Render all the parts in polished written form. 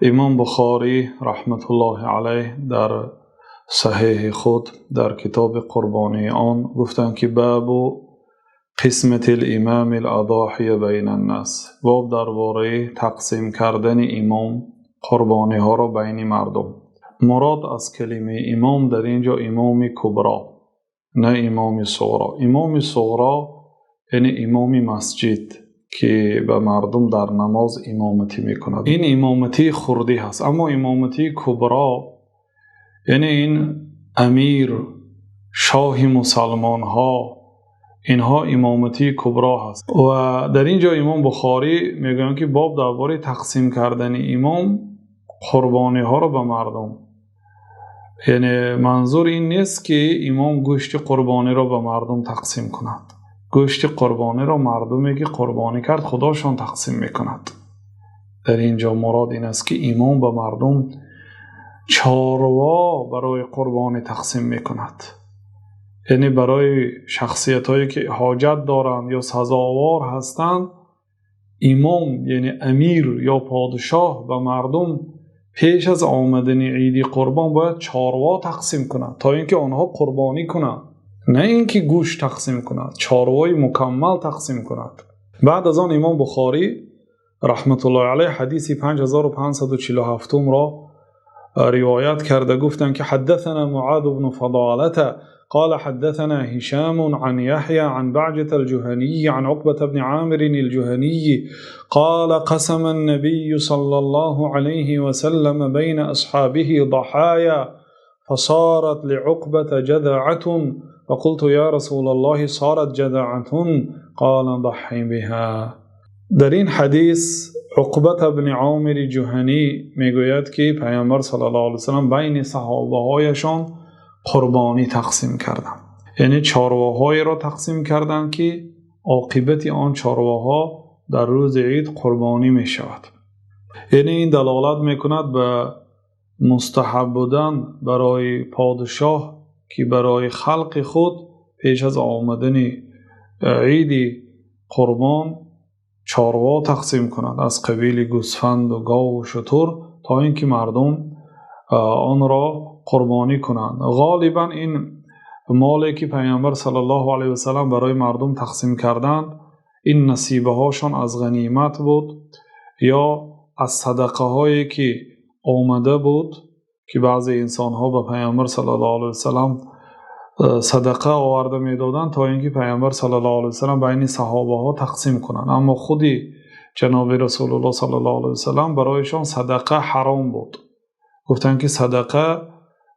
امام بخاری رحمت الله علیه در صحیح خود در کتاب قربانی آن گفتند که باب قسمت الامام الاضاحی بین الناس، باب درباره تقسیم کردن امام قربانی ها را بین مردم. مراد از کلمه امام در اینجا امام کبرا، نه امام صغرا. امام صغرا یعنی امام مسجد که به مردم در نماز امامتی میکند، این امامتی خردی هست. اما امامتی کبرا یعنی این امیر شاه مسلمان ها، اینها امامتی کبرا هست. و در اینجا امام بخاری میگویند که باب درباره تقسیم کردن امام قربانی ها را به مردم، یعنی منظور این نیست که امام گوشت قربانی را به مردم تقسیم کند. گوشت قربانی را مردمی که قربانی کرد خداشان تقسیم میکند. در اینجا مراد این است که امام به مردم چاروا برای قربانی تقسیم میکند، یعنی برای شخصیت هایی که حاجت دارند یا سزاوار هستند، امام یعنی امیر یا پادشاه به مردم پیش از آمدن عید قربان باید چاروا تقسیم کند تا اینکه آنها قربانی کنند، نه اینکه گوشت تقسیم کند، چاروای مکمل تقسیم کند. بعد از آن امام بخاری رحمت الله علیه حدیث 5547 را روایت کرده، گفتند که حدثنا معاذ بن فضالة قال حدثنا هشام عن يحيى عن بعجة الجهني عن عقبة بن عامر الجهني قال قسم النبي صلى الله عليه وسلم بين أصحابه ضحايا فصارت لعقبة جذعة فقلت يا رسول الله صارت جذعة قال ضحي بها. در این حدیث عقبة بن عامر جهنی میگوید که پیامبر صلی الله علیه وسلم بین صحابه هایشان قربانی تقسیم کردند، یعنی چارواهای را تقسیم کردند که عاقبت آن چارواها در روز عید قربانی می شود. یعنی این دلالت میکند به مستحب بودن برای پادشاه که برای خلق خود پیش از آمدن عید قربان چاروا تقسیم کند از قبیل گوسفند و گاو و شتر تا اینکه مردم آن را قربانی کنند. غالبا این مالی که پیامبر صلی الله علیه و سلم برای مردم تقسیم کردند، این نصیبه هاشون از غنیمت بود یا از صدقه هایی که آمده بود که بعضی انسان ها به پیامبر صلی الله علیه و سلم صدقه آورده میدادند تا اینکه پیامبر صلی الله علیه و سلم بین صحابه ها تقسیم کنند. اما خودی جناب رسول الله صلی الله علیه و سلم برایشان صدقه حرام بود. گفتند که صدقه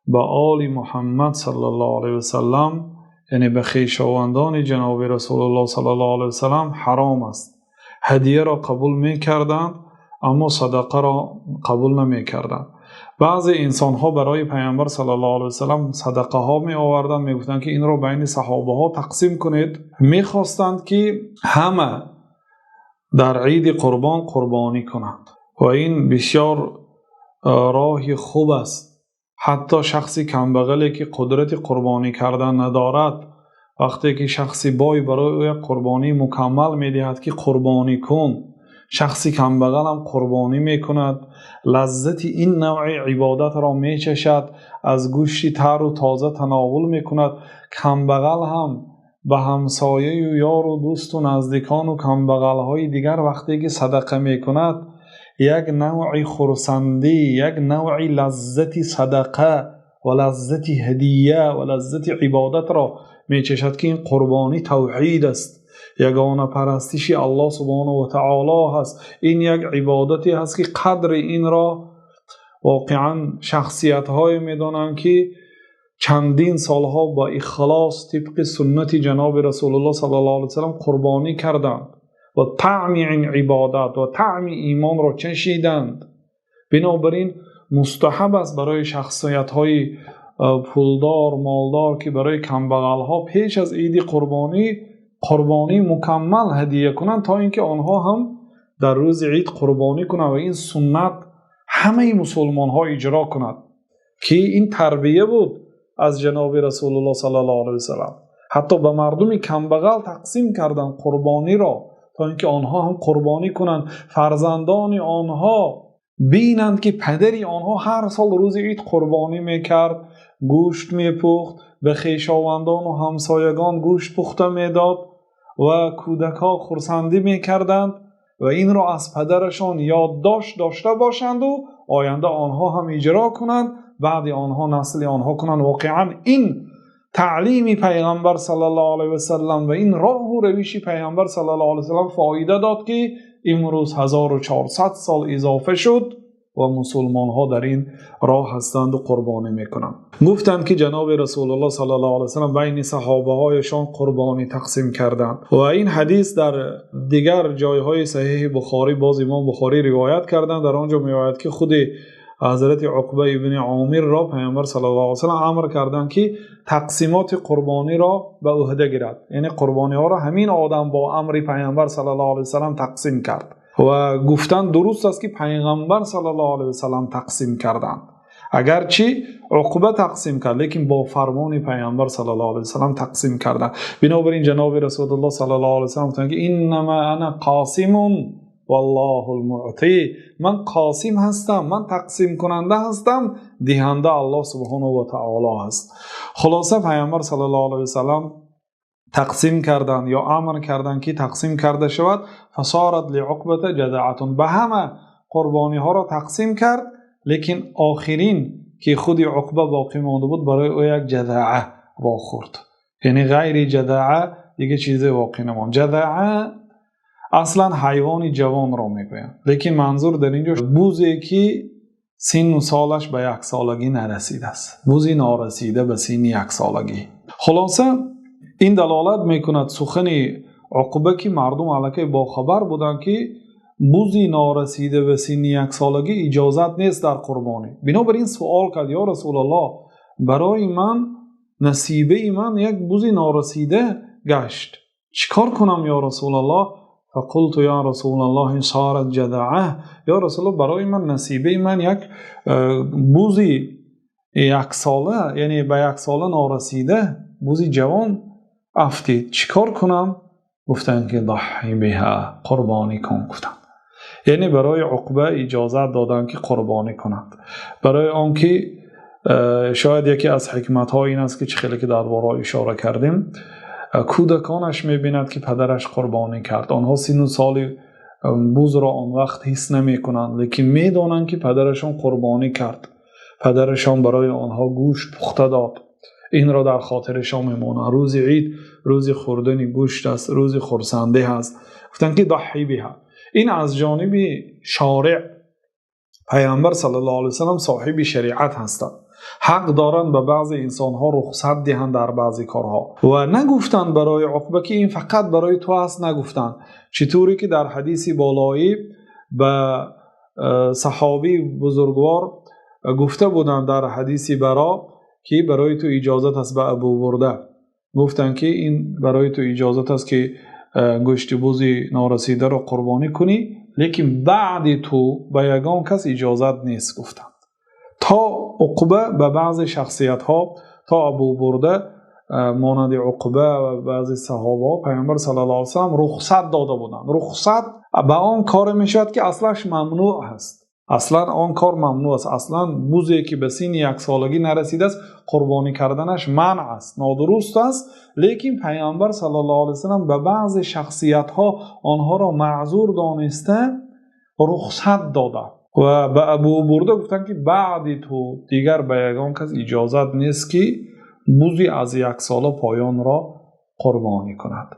به آل محمد صلی الله علیه و سلم، یعنی به خویشاوندان جناب رسول الله صلی الله علیه و سلم حرام است. هدیه را قبول می‌کردند اما صدقه را قبول نمی‌کردند. بعضی انسان ها برای پیامبر صلی الله علیه و سلم صدقه ها می آوردند، می گفتند که این را بین صحابه ها تقسیم کنید. می خواستند که همه در عید قربان قربانی کنند و این بسیار راه خوب است. حتی شخصی کمبغلی که قدرت قربانی کردن ندارد، وقتی که شخصی بای برای او قربانی مکمل می دهد که قربانی کن، شخصی کمبغل هم قربانی می کند، لذت این نوع عبادت را می چشد، از گوشتی تر و تازه تناول می کند. کمبغل هم به همسایه و یار و دوست و نزدیکان و کمبغل های دیگر وقتی که صدقه می کند، یک نوع خرسندی، یک نوع لذت صدقه و لذت هدیه و لذت عبادت را می چشد که این قربانی توحید است، یگانه پرستش الله سبحانه و تعالی هست. این یک عبادتی هست که قدر این را واقعا شخصیت های می دانند که چندین سالها با اخلاص طبق سنت جناب رسول الله صلی الله علیه وسلم قربانی کردند و طعم این عبادت و طعم ایمان را چشیدند. بنابراین مستحب است برای شخصیت های پولدار مالدار که برای کمبغل ها پیش از عید قربانی مکمل هدیه کنند تا اینکه آنها هم در روز عید قربانی کنند و این سنت همه مسلمان ها اجرا کنند که این تربیه بود از جناب رسول الله صلی الله علیه وسلم. حتی به مردم کمبغل تقسیم کردند قربانی را تا اینکه آنها هم قربانی کنند، فرزندان آنها بینند که پدری آنها هر سال روز عید قربانی میکرد، گوشت میپخت، به خویشاوندان و همسایگان گوشت پخته میداد و کودکها خرسندی میکردند و این را از پدرشان یادداشت داشته باشند و آینده آنها هم اجرا کنند، بعد آنها نسل آنها کنند. واقعا این تعلیم پیغمبر صلی الله علیه و سلم و این راه و روش پیغمبر صلی الله علیه و سلم فایده داد که امروز 1400 سال اضافه شد و مسلمان ها در این راه هستند و قربانی میکنند. گفتند که جناب رسول الله صلی الله علیه و سلم بین صحابه هایشان قربانی تقسیم کردند و این حدیث در دیگر جایهای صحیح بخاری باز امام بخاری روایت کردند. در آنجا میآید که خود حضرت عقبه ابن عامر را پیامبر صلی الله علیه و سلم امر کردند که تقسیمات قربانی را به عهده گیرد، یعنی قربانی ها را همین آدم با امر پیامبر صلی الله علیه و سلم تقسیم کرد و گفتند درست است که پیغمبر صلی الله علیه و سلم تقسیم کردند، اگرچه عقبه تقسیم کرد لیکن با فرمان پیامبر صلی الله علیه و سلم تقسیم کردند. بنابراین جناب رسول الله صلی الله علیه و سلم گفتند که انما انا قاسم والله المعطی، من قاسم هستم، من تقسیم کننده هستم، دهنده الله سبحانه و تعالی است. خلاصه پیامبر صلی الله علیه و سلم تقسیم کردند یا امر کردند که تقسیم کرده شود. فصارت لعقبه جذعه، به همه قربانی ها را تقسیم کرد، لیکن آخرین که خود عقبه باقی مانده بود برای او یک جذعه واخورد، یعنی غیر جذعه دیگه چیزی باقی نماند. جذعه اصلا حیوان جوان را میگویند، لیکن منظور در اینجا بوزی که سن و سالش به 1 سالگی نرسیده است، بوزی نارسیده به سن 1 سالگی. خلاصه این دلالت میکند سخن عقبه که مردم الکی با خبر بودند که بوزی نارسیده به سن 1 سالگی اجازت نیست در قربانی. بنابراین سوال کرد یا رسول الله برای من نصیبه من یک بوزی نارسیده گشت، چیکار کنم یا رسول الله؟ فقلت یا رسول الله ان صارت جذعه، یا رسول الله برای من نصیبه من یک بوزی 1 ساله، یعنی به 1 ساله نارسیده بوزی جوان افتید، چیکار کنم؟ گفتند که ضحی بها، قربانی کن. گفتند یعنی برای عقبه اجازت دادند که قربانی کنند، برای آنکه شاید یکی از حکمت ها این است که خیلی که درباره اشاره کردیم، کودکانش میبیند که پدرش قربانی کرد، آنها سن و سال بوز را آن وقت حس نمی کنند، لیکن میدانند که پدرشان قربانی کرد، پدرشان برای آنها گوشت پخته داد، این را در خاطرشان میمانند. روز عید روز خوردن گوشت است، روز خرسنده است. گفتند که ضحی بها. این از جانب شارع پیامبر صلی الله علیه و سلم صاحب شریعت هستند، حق دارند به بعضی انسانها رخصت دهند در بعضی کارها و نگفتند برای عقبه که این فقط برای تو است، نگفتند. چطوری که در حدیث بالایی به صحابی بزرگوار گفته بودند در حدیث برا که برای تو اجازت است، به ابو برده گفتند که این برای تو اجازت است که گوشت بوزی نارسیده را قربانی کنی، لیکن بعد تو به یگان کس اجازت نیست. گفتند تا عقبه به بعض شخصیت ها، تا ابو برده مانند عقبه و بعضی صحابه پیامبر صلی الله علیه و سلم رخصت داده بودند. رخصت به آن کار میشود که اصلش ممنوع است، اصلا آن کار ممنوع است، اصلا بوزی که به سن 1 سالگی نرسیده است قربانی کردنش منع است، نادرست است، لیکن پیامبر صلی الله علیه و سلم به بعض شخصیت ها آنها را معذور دانسته رخصت داده و به ابو برده گفتن که بعد تو دیگر به یگان کس اجازت نیست که بوزی از 1 ساله پایان را قربانی کند.